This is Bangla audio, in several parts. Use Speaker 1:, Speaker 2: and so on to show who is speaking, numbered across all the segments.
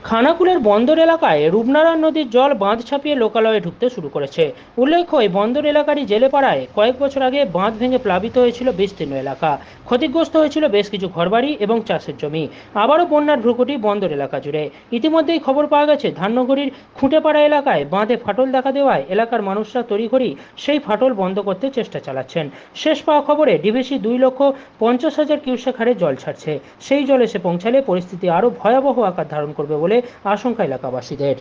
Speaker 1: খানাকুলের বন্দর এলাকায় রূপনারায়ণ নদীর জল বাঁধ ছাপিয়ে লোকালয়ে ঢুকতে শুরু করেছে। উল্লেখ্য, এই বন্দর এলাকারই জেলেপাড়ায় কয়েক বছর আগে বাঁধ ভেঙে প্লাবিত হয়েছিল বিস্তীর্ণ এলাকা। ক্ষতিগ্রস্ত হয়েছিল বেশ কিছু ঘরবাড়ি এবং চাষের জমি। আবারও বন্যার ভ্রুকুটি বন্দর এলাকা জুড়ে। ইতিমধ্যেই খবর পাওয়া গেছে, ধান্যগড়ির খুঁটেপাড়া এলাকায় বাঁধে ফাটল দেখা দেওয়ায় এলাকার মানুষরা তড়িঘড়ি সেই ফাটল বন্ধ করতে চেষ্টা চালাচ্ছেন। শেষ পাওয়া খবরে ডিভিসি 2,50,000 কিউসেক হারে জল ছাড়ছে। সেই জল এসে পৌঁছালে পরিস্থিতি আরও ভয়াবহ আকার ধারণ করবে বলে আশঙ্কা এলাকাবাসীদের।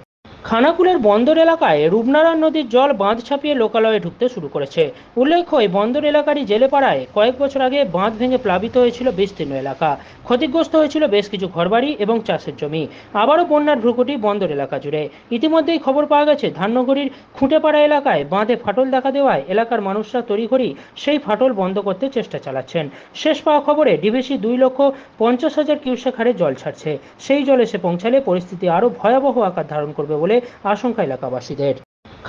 Speaker 1: খানাকুলের বন্দর এলাকায় রূপনারায়ণ নদীর জল বাঁধ ছাপিয়ে লোকালয়ে ঢুকতে শুরু করেছে। উল্লেখ্য, এই বন্দর এলাকারই জেলেপাড়ায় কয়েক বছর আগে বাঁধ ভেঙে প্লাবিত হয়েছিল বিস্তীর্ণ এলাকা। ক্ষতিগ্রস্ত হয়েছিল বেশ কিছু ঘরবাড়ি এবং চাষের জমি। আবারও বন্যার ভ্রুকুটি বন্দর এলাকা জুড়ে। ইতিমধ্যেই খবর পাওয়া গেছে, ধান্যগড়ির খুঁটেপাড়া এলাকায় বাঁধে ফাটল দেখা দেওয়ায় এলাকার মানুষরা তড়িঘড়ি সেই ফাটল বন্ধ করতে চেষ্টা চালাচ্ছেন। শেষ পাওয়া খবরে ডিভিসি 2,50,000 কিউসেক হারে জল ছাড়ছে। সেই জল এসে পৌঁছালে পরিস্থিতি আরও ভয়াবহ আকার ধারণ করবে বলে আশঙ্কা এলাকাবাসীদের।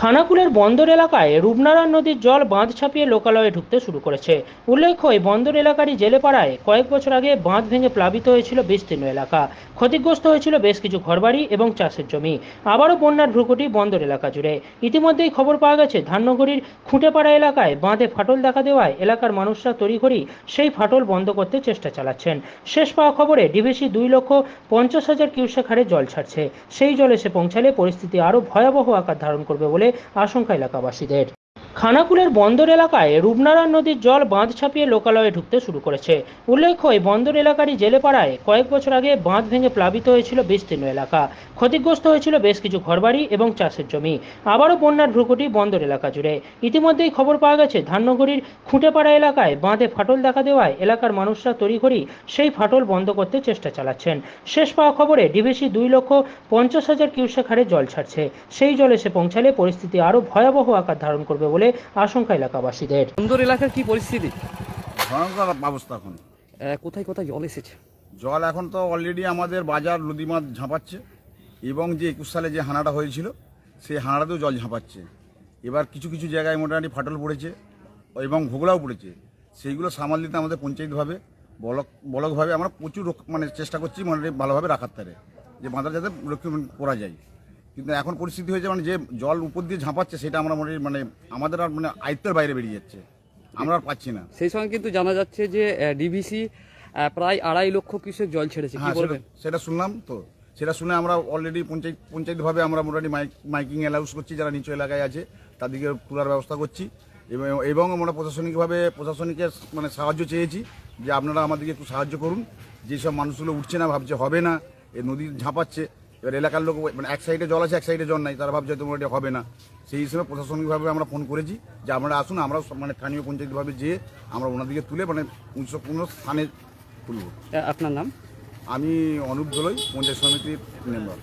Speaker 1: খানাকুলের বন্দর এলাকায় রূপনারায়ণ নদীর জল বাঁধ ছাপিয়ে লোকালয়ে ঢুকতে শুরু করেছে। উল্লেখ্য, এই বন্দর এলাকারই জেলেপাড়ায় কয়েক বছর আগে বাঁধ ভেঙে প্লাবিত হয়েছিল বিস্তীর্ণ এলাকা। ক্ষতিগ্রস্ত হয়েছিল বেশ কিছু ঘরবাড়ি এবং চাষের জমি। আবারও বন্যার ভ্রুকুটি বন্দর এলাকা জুড়ে। ইতিমধ্যেই খবর পাওয়া গেছে, ধান্যগড়ির খুঁটেপাড়া এলাকায় বাঁধে ফাটল দেখা দেওয়ায় এলাকার মানুষরা তড়িঘড়ি সেই ফাটল বন্ধ করতে চেষ্টা চালাচ্ছেন। শেষ পাওয়া খবরে ডিভিসি 2,50,000 কিউসেক হারে জল ছাড়ছে। সেই জল এসে পৌঁছালে পরিস্থিতি আরও ভয়াবহ আকার ধারণ করবে বলে আশঙ্কা এলাকাবাসীদের। খানাকুলের বন্দর এলাকায় রূপনারায়ণ নদীর জল বাঁধ ছাপিয়ে লোকালয়ে ঢুকতে শুরু করেছে। উল্লেখ্য, এই বন্দর এলাকারই জেলেপাড়ায় কয়েক বছর আগে বাঁধ ভেঙে প্লাবিত হয়েছিল বিস্তীর্ণ এলাকা। ক্ষতিগ্রস্ত হয়েছিল বেশ কিছু ঘরবাড়ি এবং চাষের জমি। আবারও বন্যার ভ্রুকুটি বন্দর এলাকা জুড়ে। ইতিমধ্যেই খবর পাওয়া গেছে, ধান্যগড়ির খুঁটেপাড়া এলাকায় বাঁধে ফাটল দেখা দেওয়ায় এলাকার মানুষরা তড়িঘড়ি সেই ফাটল বন্ধ করতে চেষ্টা চালাচ্ছেন। শেষ পাওয়া খবরে ডিভিসি 2,50,000 কিউসেক হারে জল ছাড়ছে। সেই জল এসে পৌঁছালে পরিস্থিতি আরও ভয়াবহ আকার ধারণ করবে বলে আশঙ্কা এলাকাবাসীদের।
Speaker 2: বন্দর এলাকার কি পরিস্থিতি?
Speaker 3: ভয়ঙ্কর অবস্থা এখন।
Speaker 2: কোথায় কোথায় জল এসেছে?
Speaker 3: জল এখন তো অলরেডি আমাদের বাজার নদীমাত ঝাঁপাচ্ছে, এবং যে 21 সালে যে হানাটা হয়েছিল সেই হানাটাতেও জল ঝাঁপাচ্ছে। এবার কিছু কিছু জায়গায় মোটামুটি ফাটল পড়েছে এবং ঘোগলাও পড়েছে। সেইগুলো সামাল দিতে আমাদের পঞ্চায়েতভাবে ব্লকভাবে আমরা প্রচুর চেষ্টা করছি মোটামুটি ভালোভাবে রাখার তারে, যে বাঁধার যাতে রক্ষণ করা যায়। কিন্তু এখন পরিস্থিতি হয়েছে যে জল উপর দিয়ে ঝাঁপাচ্ছে সেটা আমরা মোটামুটি আমাদের আর আয়ত্তের বাইরে বেরিয়ে যাচ্ছে, আমরা আর পাচ্ছি না।
Speaker 2: সেই সঙ্গে কিন্তু জানা যাচ্ছে যে ডিভিসি প্রায় 2.5 লক্ষ কিউসেক জল ছেড়েছে, কি বলবেন?
Speaker 3: সেটা শুনলাম তো, সেটা শুনে আমরা অলরেডি পঞ্চায়েতভাবে আমরা মোটামুটি মাইকিং অ্যালাউন্স করছি, যারা নিচু এলাকায় আছে তাদেরকে তোলার ব্যবস্থা করছি। এবং আমরা প্রশাসনিকের সাহায্য চেয়েছি যে আপনারা আমাদেরকে একটু সাহায্য করুন। যেসব মানুষগুলো উঠছে না, ভাবছে হবে না, এই নদী ঝাঁপাচ্ছে, এবার এলাকার লোক এক সাইডে জল আছে এক সাইডে জল নাই, তারা ভাবছে তোমার এটা হবে না। সেই হিসেবে প্রশাসনিকভাবে আমরা ফোন করেছি যে আপনারা আসুন, আমরা স্থানীয় পঞ্চায়েতভাবে যেয়ে আমরা ওনাদিকে তুলে কোনো স্থানে তুলব।
Speaker 2: আপনার নাম?
Speaker 3: আমি অনুপ দোলই, পঞ্চায়েত সমিতির মেম্বার।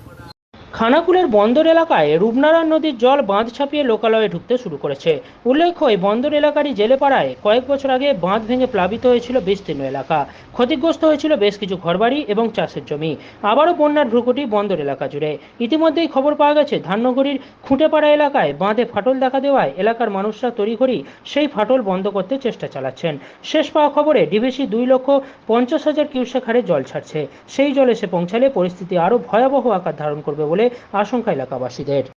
Speaker 1: খানাকুলের বন্দর এলাকায় রূপনারায়ণ নদীর জল বাঁধ ছাপিয়ে লোকালয়ে ঢুকতে শুরু করেছে। উল্লেখ্য, এই বন্দর এলাকারই জেলেপাড়ায় কয়েক বছর আগে বাঁধ ভেঙে প্লাবিত হয়েছিল বিস্তীর্ণ এলাকা। ক্ষতিগ্রস্ত হয়েছিল বেশ কিছু ঘরবাড়ি এবং চাষের জমি। আবারও বন্যার ভ্রুকুটি বন্দর এলাকা জুড়ে। ইতিমধ্যেই খবর পাওয়া গেছে, ধান্যগড়ির খুঁটেপাড়া এলাকায় বাঁধে ফাটল দেখা দেওয়ায় এলাকার মানুষরা তড়িঘড়ি সেই ফাটল বন্ধ করতে চেষ্টা চালাচ্ছেন। শেষ পাওয়া খবরে ডিভিসি 2,50,000 কিউসেক হারে জল ছাড়ছে। সেই জল এসে পৌঁছালে পরিস্থিতি আরও ভয়াবহ আকার ধারণ করবে বলে আশঙ্কা এলাকাবাসীদের।